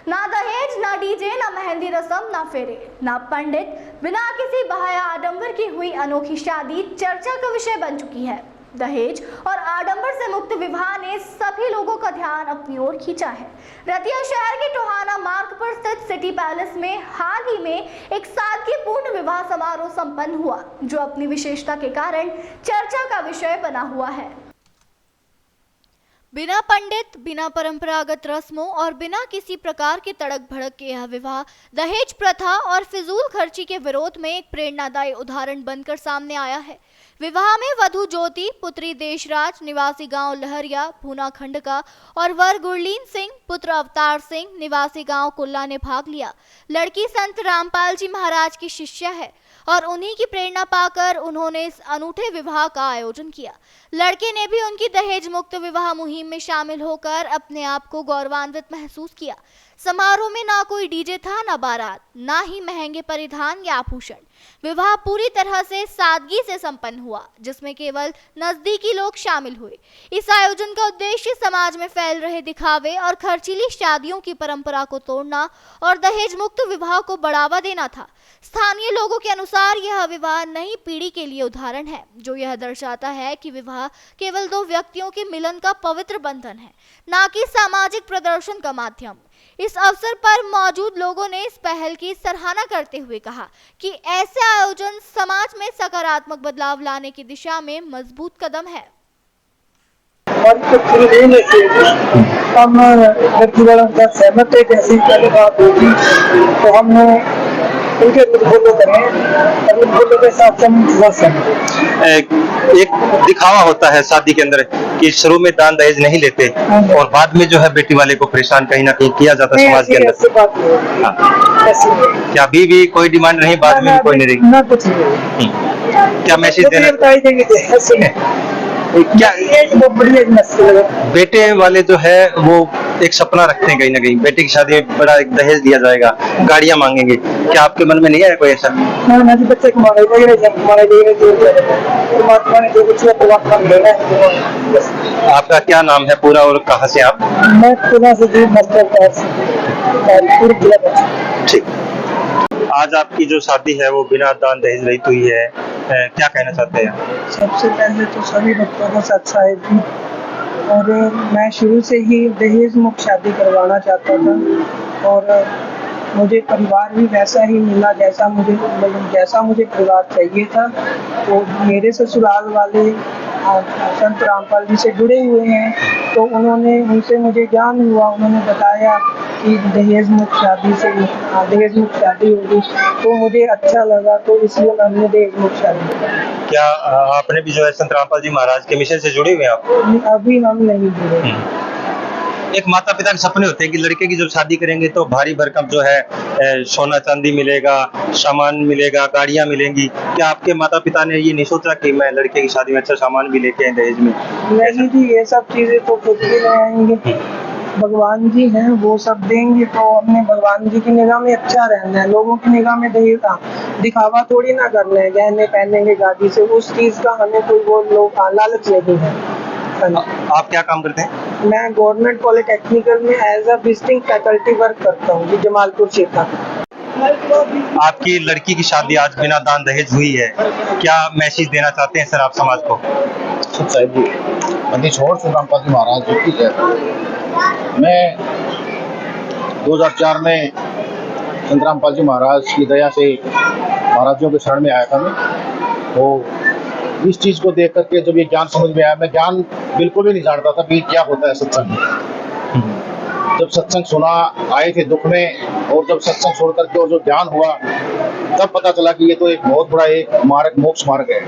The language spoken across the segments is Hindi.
ना दहेज, ना डीजे, ना मेहंदी रस्म, ना फेरे, ना पंडित, बिना किसी बहाया आडंबर की हुई अनोखी शादी चर्चा का विषय बन चुकी है। दहेज और आडंबर से मुक्त विवाह ने सभी लोगों का ध्यान अपनी ओर खींचा है। रतिया शहर के टोहाना मार्ग पर स्थित सिटी पैलेस में हाल ही में एक सादगीपूर्ण विवाह समारोह संपन्न हुआ, जो अपनी विशेषता के कारण चर्चा का विषय बना हुआ है। बिना पंडित, बिना परंपरागत रस्मों और बिना किसी प्रकार के तड़क भड़क के यह विवाह दहेज प्रथा और फिजूल खर्ची के विरोध में एक प्रेरणादायी उदाहरण बनकर सामने आया है। विवाह में वधू ज्योति पुत्री देशराज निवासी गांव लहरिया पूना खंड का और वर गुरलीन सिंह पुत्र अवतार सिंह निवासी गांव कुल्ला ने भाग लिया। लड़की संत रामपाल जी महाराज की शिष्या है और उन्हीं की प्रेरणा पाकर उन्होंने इस अनूठे विवाह का आयोजन किया। लड़के ने भी उनकी दहेज मुक्त विवाह मुहिम में शामिल होकर अपने आप को गौरवान्वित महसूस किया। समारोह में ना कोई डीजे था, ना बारात, ना ही महंगे परिधान या आभूषण। विवाह पूरी तरह से सादगी से संपन्न हुआ, जिसमें केवल नजदीकी लोग शामिल हुए। इस आयोजन का उद्देश्य समाज में फैल रहे दिखावे और खर्चीली शादियों की परंपरा को तोड़ना और दहेज मुक्त विवाह को बढ़ावा देना था। स्थानीय लोगों के अनुसार यह विवाह नई पीढ़ी के लिए उदाहरण है, जो यह दर्शाता है कि विवाह केवल दो व्यक्तियों के मिलन का पवित्र बंधन है, ना कि सामाजिक प्रदर्शन का माध्यम। इस अवसर पर मौजूद लोगों ने इस पहल की सराहना करते हुए कहा कि ऐसे आयोजन समाज में सकारात्मक बदलाव लाने की दिशा में मजबूत कदम है। और हम लड़की वालों के साथ सहमत थे, जैसी पहली बात होगी तो हमने उनके बोलो करें और बोलो के साथ एक दिखावा होता है शादी के अंदर कि शुरू में दान दहेज नहीं लेते और बाद में जो है बेटी वाले को परेशान कहीं ना कहीं किया जाता है समाज के अंदर। क्या अभी भी कोई डिमांड नहीं, बाद में भी कोई नहीं रही? ना कुछ नहीं। क्या मैसेज देना क्या बेटे वाले जो है वो एक सपना रखते हैं, कहीं ना कहीं बेटे की शादी में बड़ा एक दहेज दिया जाएगा, गाड़ियां मांगेंगे, क्या आपके मन में नहीं आया कोई ऐसा? बच्चे आपका क्या नाम है पूरा और कहाँ से आप? मैं पुणे से ठीक। आज आपकी जो शादी है वो बिना दान दहेज रहित हुई है, क्या कहना चाहते हैं? सबसे पहले तो सभी बच्चों को सत्साहित थी और मैं शुरू से ही दहेज मुक्त शादी करवाना चाहता था और मुझे परिवार भी वैसा ही मिला जैसा मुझे परिवार चाहिए था। तो मेरे ससुराल वाले संत रामपाल जी से जुड़े हुए हैं, तो उनसे मुझे ज्ञान हुआ, उन्होंने बताया कि दहेज मुक्त शादी होगी, तो मुझे अच्छा लगा, तो इसलिए हमने दहेज मुक्त शादी की। क्या आपने भी जो है संत रामपाल जी महाराज के मिशन से जुड़े हुए हैं आप? अभी हम नहीं जुड़े। एक माता पिता के सपने होते हैं कि लड़के की जब शादी करेंगे तो भारी भरकम जो है सोना चांदी मिलेगा, सामान मिलेगा, गाड़ियां मिलेंगी। क्या आपके माता पिता ने ये नहीं सोचा कि मैं लड़के की शादी में अच्छा सामान भी लेके आए दहेज में? नहीं जी, ये सब चीजें तो खुद भी ले आएंगे, भगवान जी हैं वो सब देंगे, तो हमने भगवान जी की निगाह में अच्छा रहना है। लोगों की निगाह में दहेज का दिखावा थोड़ी ना करना है, गहने पहनेंगे गाड़ी से, उस चीज का हमें कोई वो लोग लालच नहीं है। आप क्या काम करते हैं? मैं गवर्नमेंट पॉलिटेक्निकल में as a visiting faculty work करता हूँ जी, जमालपुर क्षेत्र। आपकी लड़की की शादी आज बिना दान दहेज हुई है, क्या मैसेज देना चाहते हैं सर आप समाज को? रामपाल जी महाराज जी की जय। मैं 2004 में संत रामपाल जी महाराज की दया से महाराजों के शरण में आया था मैं, तो इस चीज को देख करके जब ये ज्ञान समझ में आया, मैं ज्ञान बिल्कुल भी नहीं जानता था कि क्या होता है सत्संग। जब सत्संग सुना, आए थे दुख में, और जब सत्संग छोड़ करके और जो ज्ञान हुआ तब पता चला कि ये तो एक बहुत बड़ा एक मार्ग, मोक्ष मार्ग है।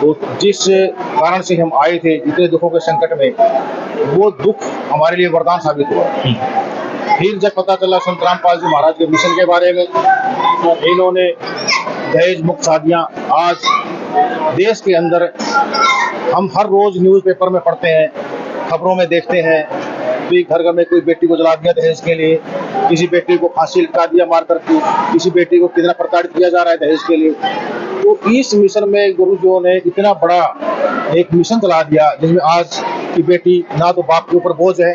तो जिस कारण से हम आए थे, जितने दुखों के संकट में, वो दुख हमारे लिए वरदान साबित हुआ। फिर जब पता चला संत रामपाल जी महाराज के मिशन के बारे में, इन्होंने दहेज मुक्त शादियां आज देश के अंदर हम हर रोज न्यूज़पेपर में पढ़ते हैं, खबरों में देखते हैं कि घर घर में कोई बेटी को जला दिया दहेज के लिए, किसी बेटी को फांसी लटका दिया मार करके, किसी बेटी को कितना प्रताड़ित किया जा रहा है दहेज के लिए। तो इस मिशन में गुरुजियों ने इतना बड़ा एक मिशन चला दिया जिसमें आज की बेटी ना तो बाप के ऊपर बोझ है,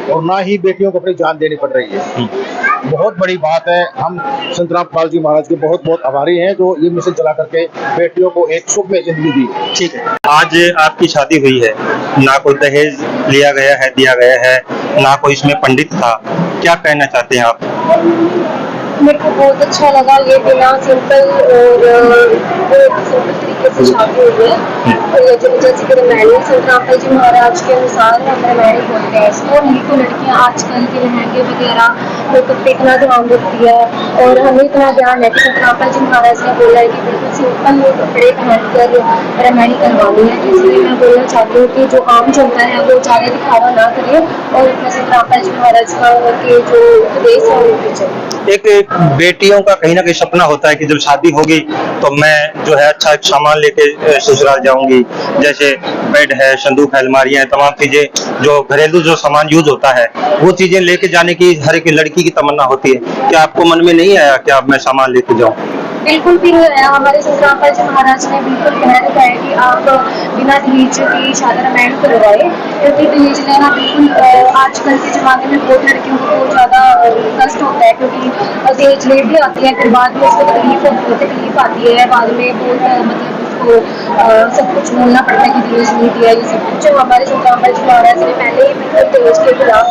और ना ही बेटियों को अपनी जान देनी पड़ रही है। बहुत बड़ी बात है। हम संत रामपाल जी महाराज के बहुत बहुत आभारी हैं जो ये मिशन चला करके बेटियों को एक सुखमय जिंदगी दी। ठीक है, आज आपकी शादी हुई है, ना कोई दहेज लिया गया है, दिया गया है, ना कोई इसमें पंडित था, क्या कहना चाहते हैं आप? मेरे को बहुत अच्छा लगा, ये बिना सिंपल और सिंपल तरीके से शादी हुई है। और जैसे कि रामायण संत रामपाल जी महाराज के अनुसार हम रामायण बोलते हैं इसको। नहीं तो लड़कियां आजकल के लहंगे वगैरह मेकअप पे इतना ध्यान रखती है, और हमें इतना ध्यान है कि संत रामपाल जी महाराज ने बोला है कि बिल्कुल सिंपल कपड़े पहनकर रामायण करवानी है। इसलिए मैं बोलना चाहती हूँ कि जो आम जनता है वो ज़्यादा दिखावा ना करे और अपने संत रामपाल जी महाराज का के जो उपदेश है उनके चले। एक बेटियों का कहीं ना कहीं सपना होता है कि जब शादी होगी तो मैं जो है अच्छा सामान लेके ससुराल जाऊंगी, जैसे बेड है, संदूक है, अलमारियां हैं, तमाम चीजें जो घरेलू जो सामान यूज होता है वो चीजें लेके जाने की हर एक लड़की की तमन्ना होती है। क्या आपको मन में नहीं आया कि अब मैं सामान लेके जाऊं? बिल्कुल भी नहीं आया। हमारे संत रामपाल जी महाराज ने बिल्कुल कह रखा है कि आप बिना दहेज की शादी रामायण करवाए, क्योंकि दहेज लेना बिल्कुल आजकल के ज़माने में बहुत लड़कियों को बहुत ज़्यादा कष्ट होता है, क्योंकि दहेज ले भी आती है, फिर बाद में उसको तकलीफ आती है, बाद में बहुत मतलब उसको सब कुछ बोलना पड़ता है कि दहेज नहीं दिया, ये सब कुछ। हमारे संत रामपाल जी महाराज ने पहले ही बिल्कुल दहेज के खिलाफ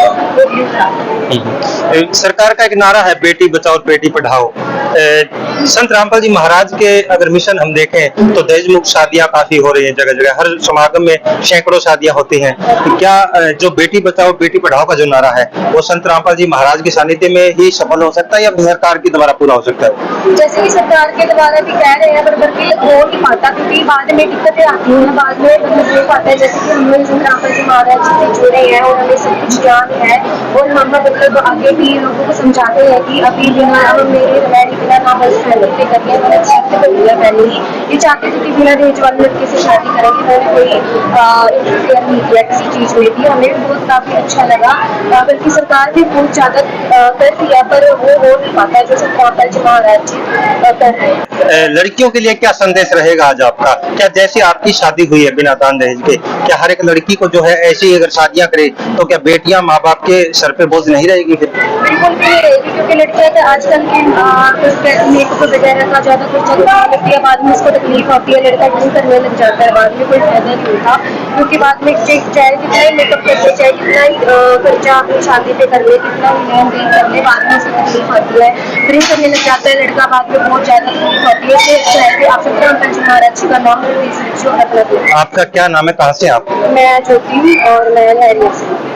सरकार का एक नारा है बेटी बचाओ बेटी पढ़ाओ। संत रामपाल जी महाराज के अगर मिशन हम देखें तो दहेज मुक्त शादियां काफी हो रही हैं जगह जगह, हर समागम में सैकड़ों शादियां होती हैं। क्या जो बेटी बचाओ बेटी पढ़ाओ का जो नारा है वो संत रामपाल जी महाराज के सानिध्य में ही सफल हो सकता है या सरकार के द्वारा पूरा हो सकता है? जैसे कि सरकार के द्वारा भी कह रहे हैं, पर बल्कि हो नहीं पाता, क्योंकि बाद में दिक्कतें आती हैं, बाद में मतलब हो पाता है। जैसे कि हम लोग संत रामपाल जी महाराज से जुड़े हैं और हमें सब कुछ ज्ञान है, और हम मतलब आगे भी लोगों को समझाते हैं कि अभी बिना मेरे रामायण बिना ना बस पे करके मैंने एक्सेप्ट कर लिया पहले ही। ये चाहते थे कि बिना दहेज वाले लड़के से शादी करेंगे, मैंने कोई इंटरफेयर नहीं किया किसी चीज में भी। हमें बहुत काफी अच्छा लगा, बल्कि सरकार भी बहुत ज्यादा कर दिया, पर वो हो नहीं पाता है जो संत रामपाल जी महाराज जी कर रहे हैं। लड़कियों के लिए क्या संदेश रहेगा आज आपका? क्या जैसे आपकी शादी हुई है बिना दान दहेज के, क्या हर एक लड़की को जो है ऐसी अगर शादियां करे तो क्या बेटियां माँ बाप के सर पे बोझ नहीं रहेगी फिर? बिल्कुल भी नहीं रहेगी, क्योंकि लड़कियां तो आजकल के मेकअप वगैरह का ज्यादा कुछ लगती है, बाद में उसको तकलीफ होती है, लड़का ड्रिंक करने लग जाता है, बाद में कोई फायदा नहीं होता, क्योंकि बाद में चाहे कितना ही मेकअप कर ले, चाहे कितना ही खर्चा अपनी शादी पे कर ले, कितना ही लेन देन कर ले, बाद में उसको तकलीफ होती है, ड्रिंक करने लग जाता है लड़का, बाद में बहुत ज्यादा तकलीफ होती है। इससे अच्छा है कि आप संत रामपाल जी महाराज का नाम। आपका क्या नाम है, कहाँ से आप? मैं ज्योति और मैं लहरिया से।